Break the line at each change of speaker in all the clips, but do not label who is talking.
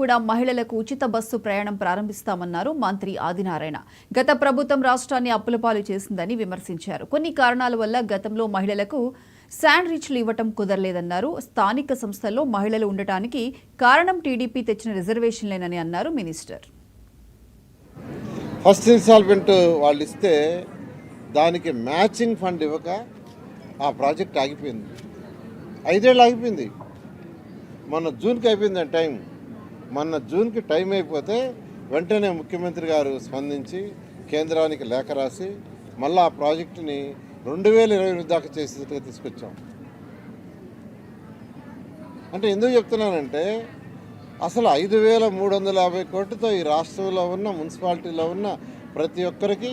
కూడా మహిళలకు ఉచిత బస్సు ప్రయాణం ప్రారంభిస్తామన్నారు మంత్రి ఆదినారాయణ. గత ప్రభుత్వం రాష్ట్రాన్ని అప్పులపాలు చేసిందని విమర్శించారు. కొన్ని కారణాల వల్ల గతంలో మహిళలకు శాండ్విచ్లు ఇవ్వటం కుదరలేదన్నారు. స్థానిక సంస్థల్లో మహిళలు ఉండటానికి కారణం టీడీపీ తెచ్చిన రిజర్వేషన్లేనని అన్నారు మినిస్టర్.
ఫస్ట్ ఇన్స్టాల్మెంట్ వాళ్ళు ఇస్తే దానికి మ్యాచింగ్ ఫండ్ ఇవ్వక ఆ ప్రాజెక్ట్ ఆగిపోయింది. 5 ఏళ్ళు ఆగిపోయింది. మొన్న జూన్కి అయిపోయింది టైం. మొన్న జూన్కి టైం అయిపోతే వెంటనే ముఖ్యమంత్రి గారు స్పందించి కేంద్రానికి లేఖ రాసి మళ్ళీ ఆ ప్రాజెక్టుని 2028 దాకా చేసేట్టుగా తీసుకొచ్చాం. అంటే ఎందుకు చెప్తున్నానంటే అసలు 5,350 కోట్లతో ఈ రాష్ట్రంలో ఉన్న మున్సిపాలిటీలో ఉన్న ప్రతి ఒక్కరికి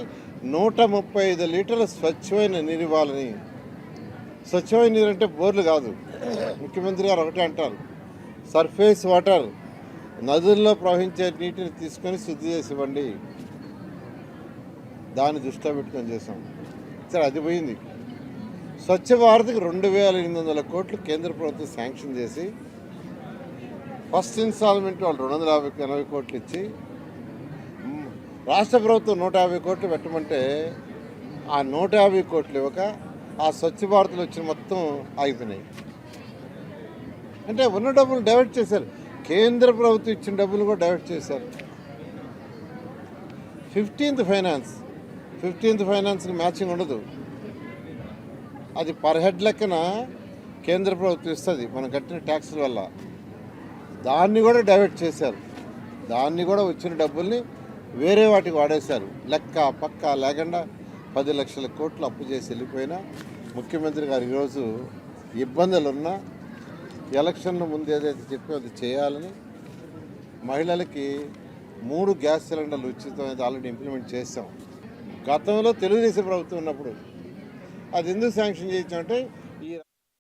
135 లీటర్ల స్వచ్ఛమైన నీరు ఇవ్వాలని. స్వచ్ఛమైన నీరు అంటే బోర్లు కాదు. ముఖ్యమంత్రి గారు ఒకటే అంటారు, సర్ఫేస్ వాటర్, నదుల్లో ప్రవహించే నీటిని తీసుకొని శుద్ధి చేసి ఇవ్వండి. దాన్ని దృష్టిలో పెట్టుకొని చేసాం. సరే, అది పోయింది. స్వచ్ఛ భారత్కి 2,800 కోట్లు కేంద్ర ప్రభుత్వం శాంక్షన్ చేసి ఫస్ట్ ఇన్స్టాల్మెంట్ వాళ్ళు 280 కోట్లు ఇచ్చి రాష్ట్ర ప్రభుత్వం 150 కోట్లు పెట్టమంటే ఆ 150 కోట్లు ఇవ్వక ఆ స్వచ్ఛ భారత్లో వచ్చిన మొత్తం ఆగిపోయినాయి. అంటే ఉన్న డబ్బులు డైవర్ట్ చేశారు. కేంద్ర ప్రభుత్వం ఇచ్చిన డబ్బులు కూడా డైవర్ట్ చేశారు. 15th ఫైనాన్స్కి మ్యాచింగ్ ఉండదు. అది పర్ హెడ్ లెక్కన కేంద్ర ప్రభుత్వం ఇస్తుంది మనం కట్టిన ట్యాక్సుల వల్ల. దాన్ని కూడా డైవర్ట్ చేశారు. దాన్ని కూడా వచ్చిన డబ్బుల్ని వేరే వాటికి వాడేశారు. లెక్క పక్క లేకుండా 10 లక్షల కోట్లు అప్పు చేసి వెళ్ళిపోయినా ముఖ్యమంత్రి గారు ఈరోజు ఇబ్బందులున్నా ఎలక్షన్ల ముందు ఏదైతే చెప్పి అది చేయాలని మహిళలకి 3 గ్యాస్ సిలిండర్లు ఉచితం అనేది ఆల్రెడీ ఇంప్లిమెంట్ చేసాం. గతంలో తెలుగుదేశం ప్రభుత్వం ఉన్నప్పుడు అది ఎందుకు శాంక్షన్ చేయించామంటే